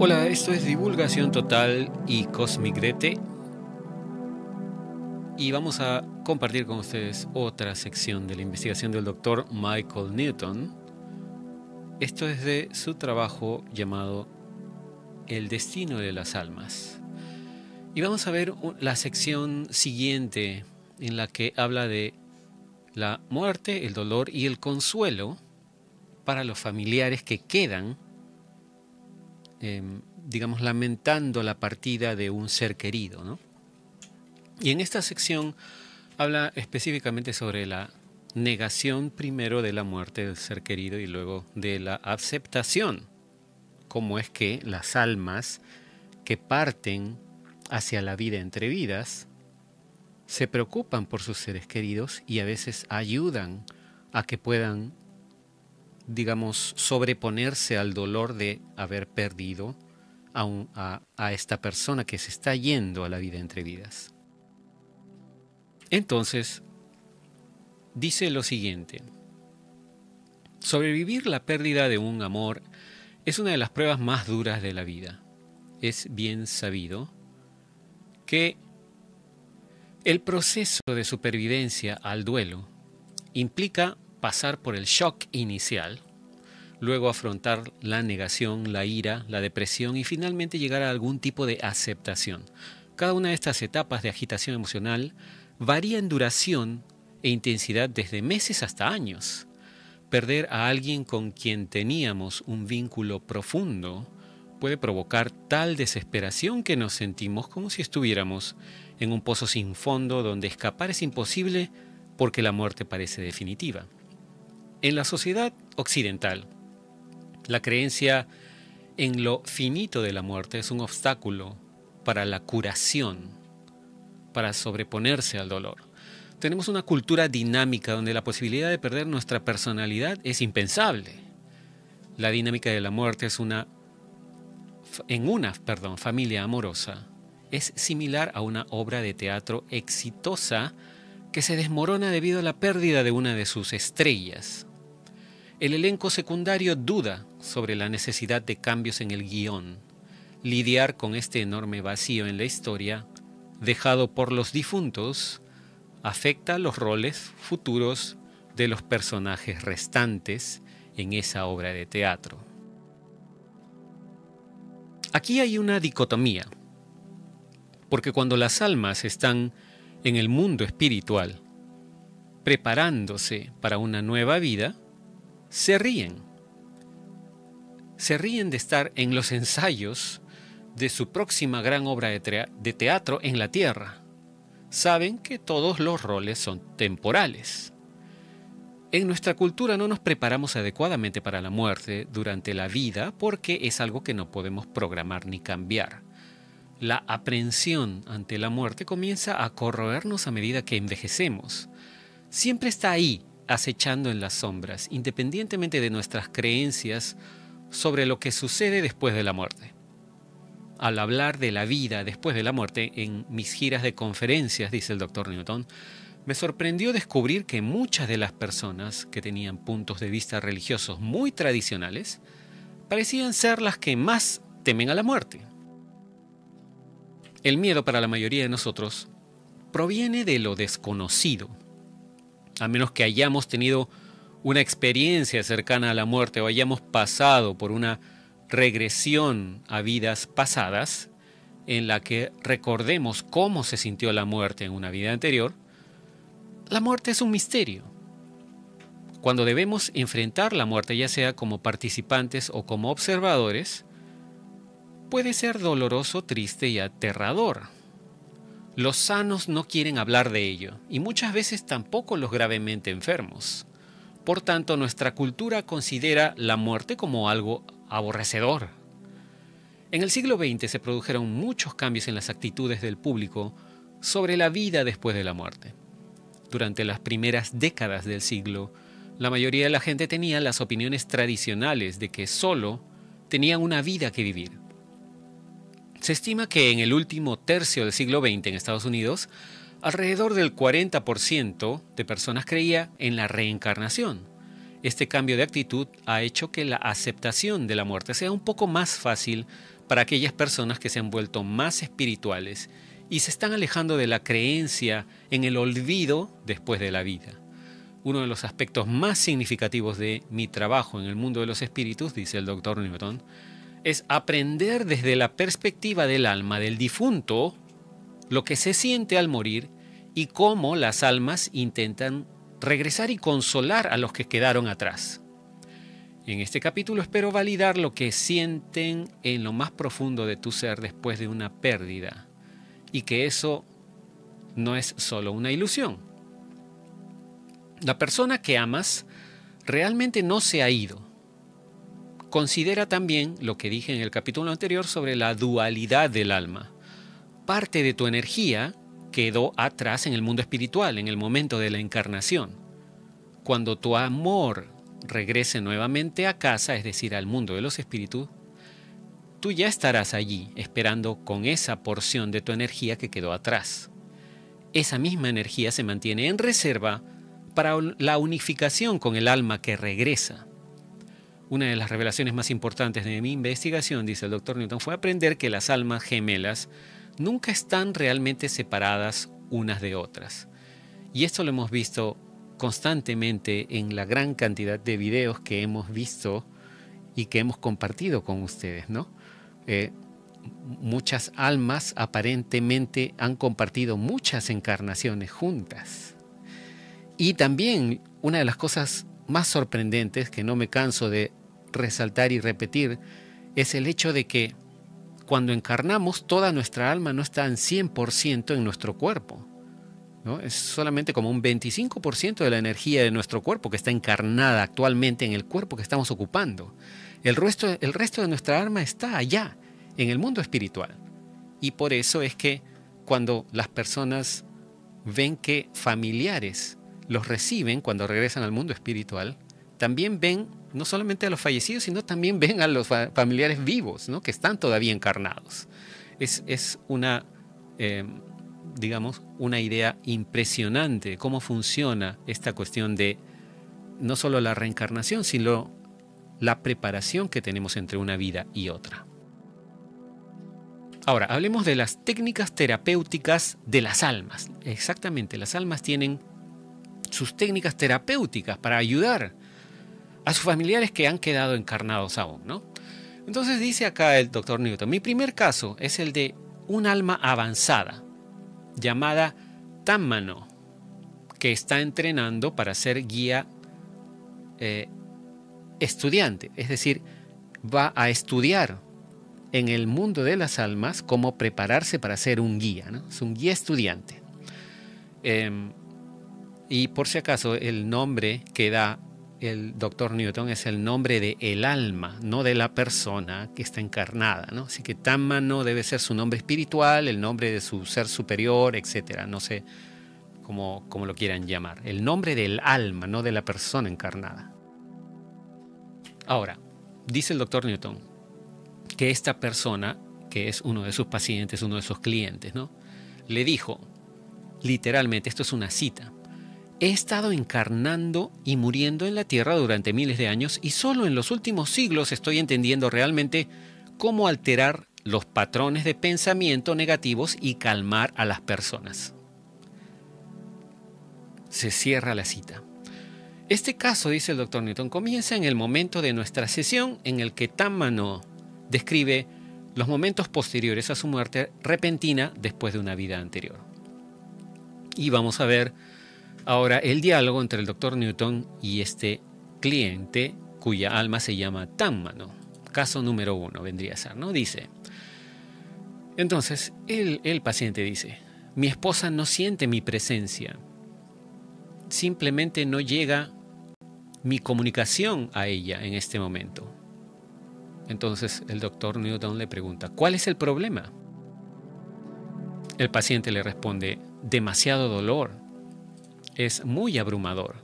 Hola, esto es Divulgación Total y Cosmic DT y vamos a compartir con ustedes otra sección de la investigación del Dr. Michael Newton. Esto es de su trabajo llamado El destino de las almas. Y vamos a ver la sección siguiente en la que habla de la muerte, el dolor y el consuelo para los familiares que quedan digamos, lamentando la partida de un ser querido, ¿no? Y en esta sección habla específicamente sobre la negación primero de la muerte del ser querido y luego de la aceptación. Cómo es que las almas que parten hacia la vida entre vidas se preocupan por sus seres queridos y a veces ayudan a que puedan, digamos, sobreponerse al dolor de haber perdido a esta persona que se está yendo a la vida entre vidas. Entonces, dice lo siguiente: sobrevivir la pérdida de un amor es una de las pruebas más duras de la vida. Es bien sabido que el proceso de supervivencia al duelo implica pasar por el shock inicial, luego afrontar la negación, la ira, la depresión y finalmente llegar a algún tipo de aceptación. Cada una de estas etapas de agitación emocional varía en duración e intensidad desde meses hasta años. Perder a alguien con quien teníamos un vínculo profundo puede provocar tal desesperación que nos sentimos como si estuviéramos en un pozo sin fondo donde escapar es imposible porque la muerte parece definitiva. En la sociedad occidental, la creencia en lo finito de la muerte es un obstáculo para la curación, para sobreponerse al dolor. Tenemos una cultura dinámica donde la posibilidad de perder nuestra personalidad es impensable. La dinámica de la muerte en una familia amorosa es similar a una obra de teatro exitosa que se desmorona debido a la pérdida de una de sus estrellas. El elenco secundario duda sobre la necesidad de cambios en el guión. Lidiar con este enorme vacío en la historia, dejado por los difuntos, afecta los roles futuros de los personajes restantes en esa obra de teatro. Aquí hay una dicotomía, porque cuando las almas están en el mundo espiritual, preparándose para una nueva vida, se ríen de estar en los ensayos de su próxima gran obra de teatro en la tierra. Saben que todos los roles son temporales. En nuestra cultura no nos preparamos adecuadamente para la muerte durante la vida porque es algo que no podemos programar ni cambiar. La aprensión ante la muerte comienza a corroernos a medida que envejecemos. Siempre está ahí, acechando en las sombras, independientemente de nuestras creencias sobre lo que sucede después de la muerte. Al hablar de la vida después de la muerte en mis giras de conferencias, dice el Dr. Newton, me sorprendió descubrir que muchas de las personas que tenían puntos de vista religiosos muy tradicionales parecían ser las que más temen a la muerte. El miedo para la mayoría de nosotros proviene de lo desconocido. A menos que hayamos tenido una experiencia cercana a la muerte o hayamos pasado por una regresión a vidas pasadas en la que recordemos cómo se sintió la muerte en una vida anterior, la muerte es un misterio. Cuando debemos enfrentar la muerte, ya sea como participantes o como observadores, puede ser doloroso, triste y aterrador. Los sanos no quieren hablar de ello, y muchas veces tampoco los gravemente enfermos. Por tanto, nuestra cultura considera la muerte como algo aborrecedor. En el siglo XX se produjeron muchos cambios en las actitudes del público sobre la vida después de la muerte. Durante las primeras décadas del siglo, la mayoría de la gente tenía las opiniones tradicionales de que solo tenían una vida que vivir. Se estima que en el último tercio del siglo XX en Estados Unidos, alrededor del 40% de personas creía en la reencarnación. Este cambio de actitud ha hecho que la aceptación de la muerte sea un poco más fácil para aquellas personas que se han vuelto más espirituales y se están alejando de la creencia en el olvido después de la vida. Uno de los aspectos más significativos de mi trabajo en el mundo de los espíritus, dice el Dr. Newton, es aprender desde la perspectiva del alma del difunto lo que se siente al morir y cómo las almas intentan regresar y consolar a los que quedaron atrás. En este capítulo espero validar lo que sienten en lo más profundo de tu ser después de una pérdida y que eso no es solo una ilusión. La persona que amas realmente no se ha ido. Considera también lo que dije en el capítulo anterior sobre la dualidad del alma. Parte de tu energía quedó atrás en el mundo espiritual, en el momento de la encarnación. Cuando tu amor regrese nuevamente a casa, es decir, al mundo de los espíritus, tú ya estarás allí esperando con esa porción de tu energía que quedó atrás. Esa misma energía se mantiene en reserva para la unificación con el alma que regresa. Una de las revelaciones más importantes de mi investigación, dice el Dr. Newton, fue aprender que las almas gemelas nunca están realmente separadas unas de otras. Y esto lo hemos visto constantemente en la gran cantidad de videos que hemos visto y que hemos compartido con ustedes, ¿no? Muchas almas aparentemente han compartido muchas encarnaciones juntas. Y también una de las cosas más sorprendentes que no me canso de resaltar y repetir es el hecho de que cuando encarnamos toda nuestra alma no está en 100% en nuestro cuerpo, ¿no? Es solamente como un 25% de la energía de nuestro cuerpo que está encarnada actualmente en el cuerpo que estamos ocupando. El resto de nuestra alma está allá, en el mundo espiritual. Y por eso es que cuando las personas ven que familiares los reciben cuando regresan al mundo espiritual, también ven no solamente a los fallecidos, sino también ven a los familiares vivos, ¿no? Que están todavía encarnados. Es una, digamos, una idea impresionante cómo funciona esta cuestión de no solo la reencarnación, sino la preparación que tenemos entre una vida y otra. Ahora, hablemos de las técnicas terapéuticas de las almas. Exactamente, las almas tienen sus técnicas terapéuticas para ayudar a sus familiares que han quedado encarnados aún, ¿no? Entonces dice acá el Dr. Newton, mi primer caso es el de un alma avanzada llamada Támmano, que está entrenando para ser guía estudiante, es decir, va a estudiar en el mundo de las almas cómo prepararse para ser un guía, ¿no? Es un guía estudiante. Y por si acaso, el nombre que da el Dr. Newton es el nombre de el alma, no de la persona que está encarnada, ¿no? Así que Támmano debe ser su nombre espiritual, el nombre de su ser superior, etcétera. No sé cómo lo quieran llamar. El nombre del alma, no de la persona encarnada. Ahora, dice el Dr. Newton que esta persona, que es uno de sus pacientes, uno de sus clientes, ¿no? Le dijo, literalmente, esto es una cita: he estado encarnando y muriendo en la Tierra durante miles de años y solo en los últimos siglos estoy entendiendo realmente cómo alterar los patrones de pensamiento negativos y calmar a las personas. Se cierra la cita. Este caso, dice el Dr. Newton, comienza en el momento de nuestra sesión en el que Támmano describe los momentos posteriores a su muerte repentina después de una vida anterior. Y vamos a ver ahora el diálogo entre el Dr. Newton y este cliente cuya alma se llama Támmano. Caso número 1 vendría a ser, ¿no? Dice, entonces el paciente dice, mi esposa no siente mi presencia, simplemente no llega mi comunicación a ella en este momento. Entonces el Dr. Newton le pregunta, ¿cuál es el problema? El paciente le responde, demasiado dolor. Es muy abrumador.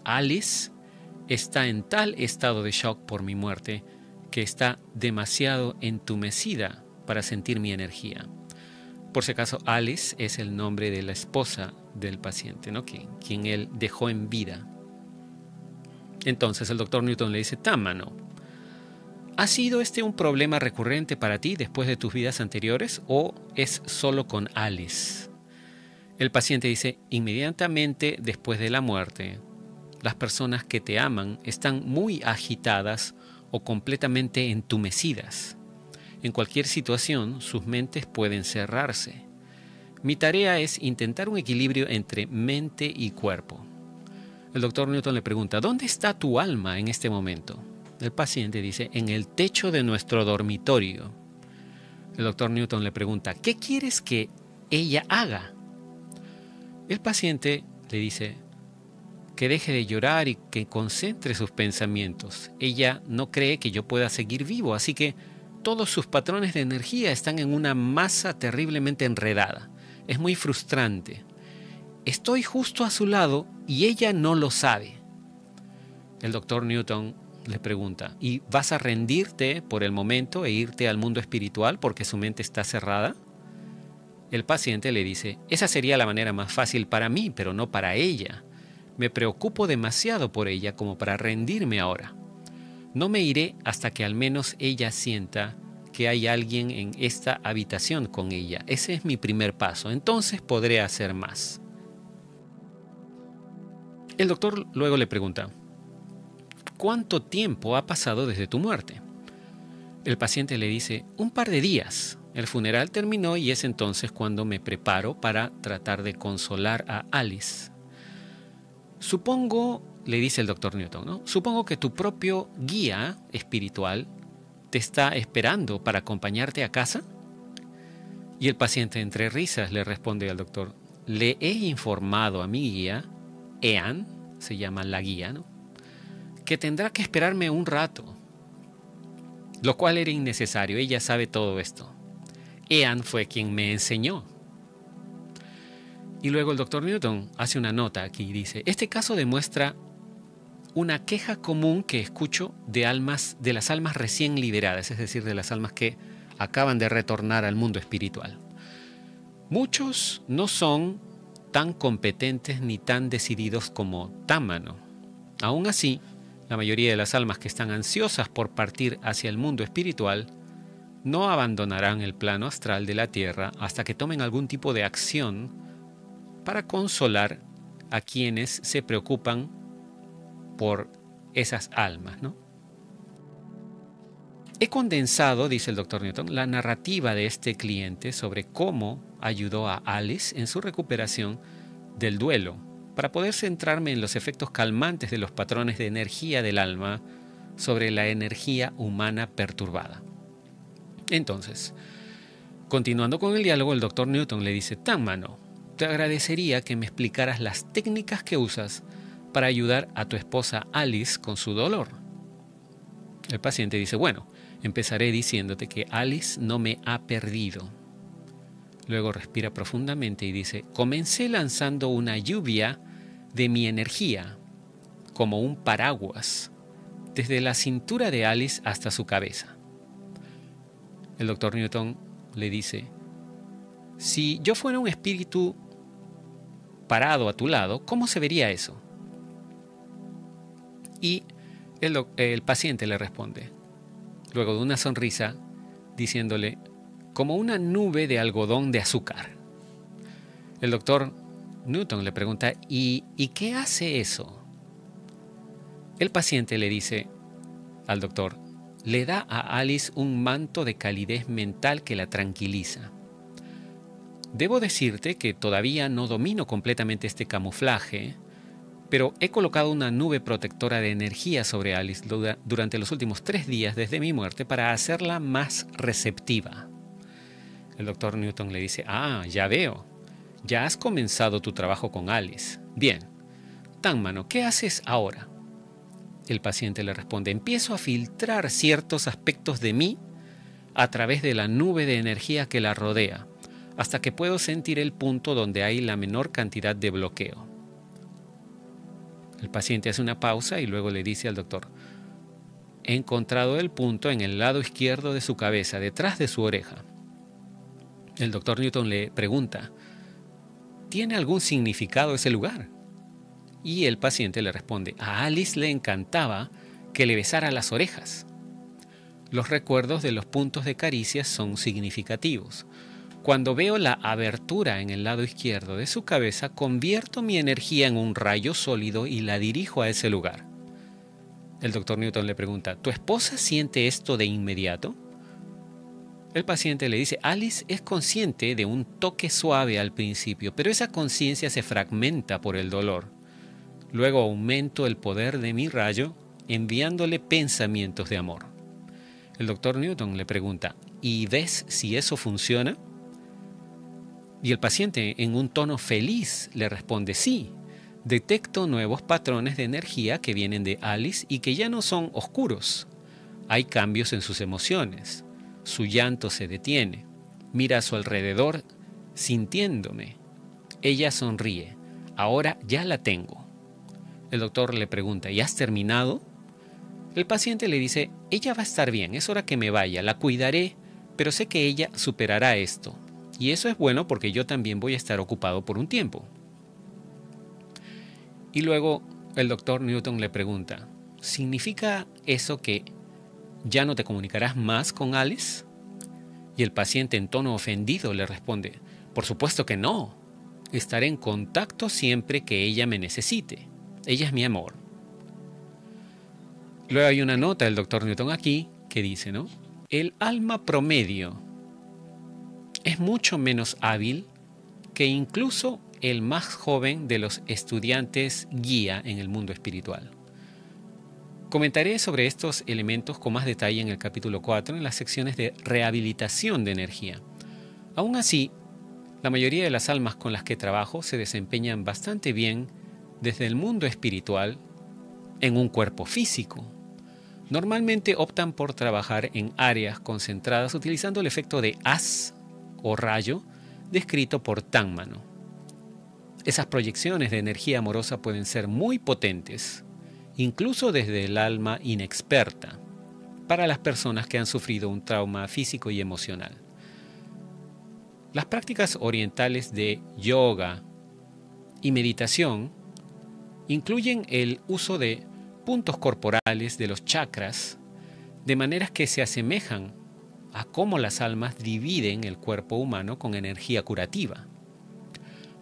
Alice está en tal estado de shock por mi muerte que está demasiado entumecida para sentir mi energía. Por si acaso, Alice es el nombre de la esposa del paciente, ¿no? Quien él dejó en vida. Entonces el Dr. Newton le dice, Támmano, ¿Ha sido este un problema recurrente para ti después de tus vidas anteriores o es solo con Alice? El paciente dice, inmediatamente después de la muerte, las personas que te aman están muy agitadas o completamente entumecidas. En cualquier situación, sus mentes pueden cerrarse. Mi tarea es intentar un equilibrio entre mente y cuerpo. El doctor Newton le pregunta, ¿dónde está tu alma en este momento? El paciente dice, en el techo de nuestro dormitorio. El doctor Newton le pregunta, ¿qué quieres que ella haga? El paciente le dice que deje de llorar y que concentre sus pensamientos. Ella no cree que yo pueda seguir vivo, así que todos sus patrones de energía están en una masa terriblemente enredada. Es muy frustrante. Estoy justo a su lado y ella no lo sabe. El doctor Newton le pregunta, ¿y vas a rendirte por el momento e irte al mundo espiritual porque su mente está cerrada? El paciente le dice, esa sería la manera más fácil para mí, pero no para ella. Me preocupo demasiado por ella como para rendirme ahora. No me iré hasta que al menos ella sienta que hay alguien en esta habitación con ella. Ese es mi primer paso. Entonces podré hacer más. El doctor luego le pregunta, ¿cuánto tiempo ha pasado desde tu muerte? El paciente le dice, un par de días. El funeral terminó y es entonces cuando me preparo para tratar de consolar a Alice. Supongo, le dice el doctor Newton, ¿no? Supongo que tu propio guía espiritual te está esperando para acompañarte a casa. Y el paciente entre risas le responde al doctor, le he informado a mi guía, Ean, se llama la guía, ¿no?, que tendrá que esperarme un rato, lo cual era innecesario, ella sabe todo esto. Ean fue quien me enseñó. Y luego el doctor Newton hace una nota aquí y dice, este caso demuestra una queja común que escucho de las almas recién liberadas, es decir, de las almas que acaban de retornar al mundo espiritual. Muchos no son tan competentes ni tan decididos como Támano. Aún así, la mayoría de las almas que están ansiosas por partir hacia el mundo espiritual no abandonarán el plano astral de la Tierra hasta que tomen algún tipo de acción para consolar a quienes se preocupan por esas almas, ¿no? He condensado, dice el doctor Newton, la narrativa de este cliente sobre cómo ayudó a Alice en su recuperación del duelo, para poder centrarme en los efectos calmantes de los patrones de energía del alma sobre la energía humana perturbada. Entonces, continuando con el diálogo, el doctor Newton le dice, Támano, te agradecería que me explicaras las técnicas que usas para ayudar a tu esposa Alice con su dolor. El paciente dice, bueno, empezaré diciéndote que Alice no me ha perdido. Luego respira profundamente y dice, comencé lanzando una lluvia de mi energía, como un paraguas, desde la cintura de Alice hasta su cabeza. El doctor Newton le dice, si yo fuera un espíritu parado a tu lado, ¿cómo se vería eso? Y el paciente le responde, luego de una sonrisa, diciéndole, como una nube de algodón de azúcar. El doctor Newton le pregunta, ¿y qué hace eso? El paciente le dice al doctor, le da a Alice un manto de calidez mental que la tranquiliza. Debo decirte que todavía no domino completamente este camuflaje, pero he colocado una nube protectora de energía sobre Alice durante los últimos 3 días desde mi muerte para hacerla más receptiva. El doctor Newton le dice, ya veo, ya has comenzado tu trabajo con Alice. Bien, Támano, ¿qué haces ahora? El paciente le responde, empiezo a filtrar ciertos aspectos de mí a través de la nube de energía que la rodea, hasta que puedo sentir el punto donde hay la menor cantidad de bloqueo. El paciente hace una pausa y luego le dice al doctor, he encontrado el punto en el lado izquierdo de su cabeza, detrás de su oreja. El doctor Newton le pregunta, ¿tiene algún significado ese lugar? Y el paciente le responde, a Alice le encantaba que le besara las orejas. Los recuerdos de los puntos de caricias son significativos. Cuando veo la abertura en el lado izquierdo de su cabeza, convierto mi energía en un rayo sólido y la dirijo a ese lugar. El doctor Newton le pregunta, ¿tu esposa siente esto de inmediato? El paciente le dice, Alice es consciente de un toque suave al principio, pero esa conciencia se fragmenta por el dolor. Luego aumento el poder de mi rayo enviándole pensamientos de amor. El doctor Newton le pregunta, ¿y ves si eso funciona? Y el paciente, en un tono feliz, le responde, sí, detecto nuevos patrones de energía que vienen de Alice y que ya no son oscuros. Hay cambios en sus emociones. Su llanto se detiene. Mira a su alrededor sintiéndome. Ella sonríe. Ahora ya la tengo. El doctor le pregunta, ¿y has terminado? El paciente le dice, ella va a estar bien, es hora que me vaya, la cuidaré, pero sé que ella superará esto. Y eso es bueno porque yo también voy a estar ocupado por un tiempo. Y luego el doctor Newton le pregunta, ¿significa eso que ya no te comunicarás más con Alice? Y el paciente en tono ofendido le responde, por supuesto que no. Estaré en contacto siempre que ella me necesite. Ella es mi amor. Luego hay una nota del doctor Newton aquí que dice, ¿no? El alma promedio es mucho menos hábil que incluso el más joven de los estudiantes guía en el mundo espiritual. Comentaré sobre estos elementos con más detalle en el capítulo 4, en las secciones de rehabilitación de energía. Aún así, la mayoría de las almas con las que trabajo se desempeñan bastante bien desde el mundo espiritual en un cuerpo físico. Normalmente optan por trabajar en áreas concentradas utilizando el efecto de haz o rayo descrito por Tangmano. Esas proyecciones de energía amorosa pueden ser muy potentes, incluso desde el alma inexperta, para las personas que han sufrido un trauma físico y emocional. Las prácticas orientales de yoga y meditación incluyen el uso de puntos corporales de los chakras, de maneras que se asemejan a cómo las almas dividen el cuerpo humano con energía curativa.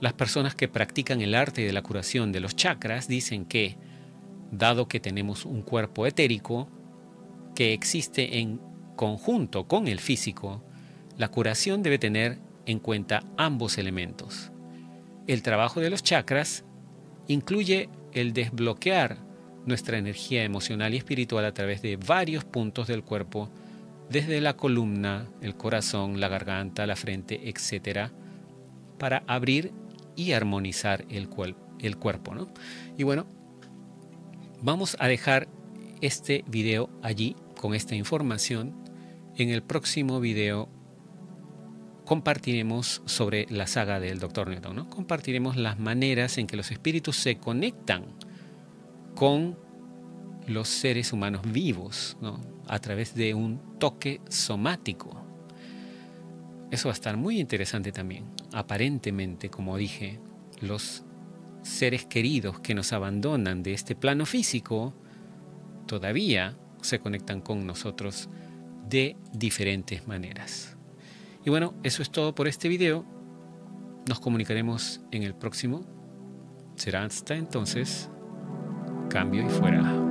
Las personas que practican el arte de la curación de los chakras dicen que, dado que tenemos un cuerpo etérico que existe en conjunto con el físico, la curación debe tener en cuenta ambos elementos. El trabajo de los chakras incluye el desbloquear nuestra energía emocional y espiritual a través de varios puntos del cuerpo, desde la columna, el corazón, la garganta, la frente, etc., para abrir y armonizar el cuerpo, ¿no? Y bueno, vamos a dejar este video allí con esta información. En el próximo video compartiremos sobre la saga del Dr. Newton, ¿no? Compartiremos las maneras en que los espíritus se conectan con los seres humanos vivos, ¿no? A través de un toque somático. Eso va a estar muy interesante también. Aparentemente, como dije, los seres queridos que nos abandonan de este plano físico todavía se conectan con nosotros de diferentes maneras. Y bueno, eso es todo por este video. Nos comunicaremos en el próximo. Será hasta entonces. Cambio y fuera.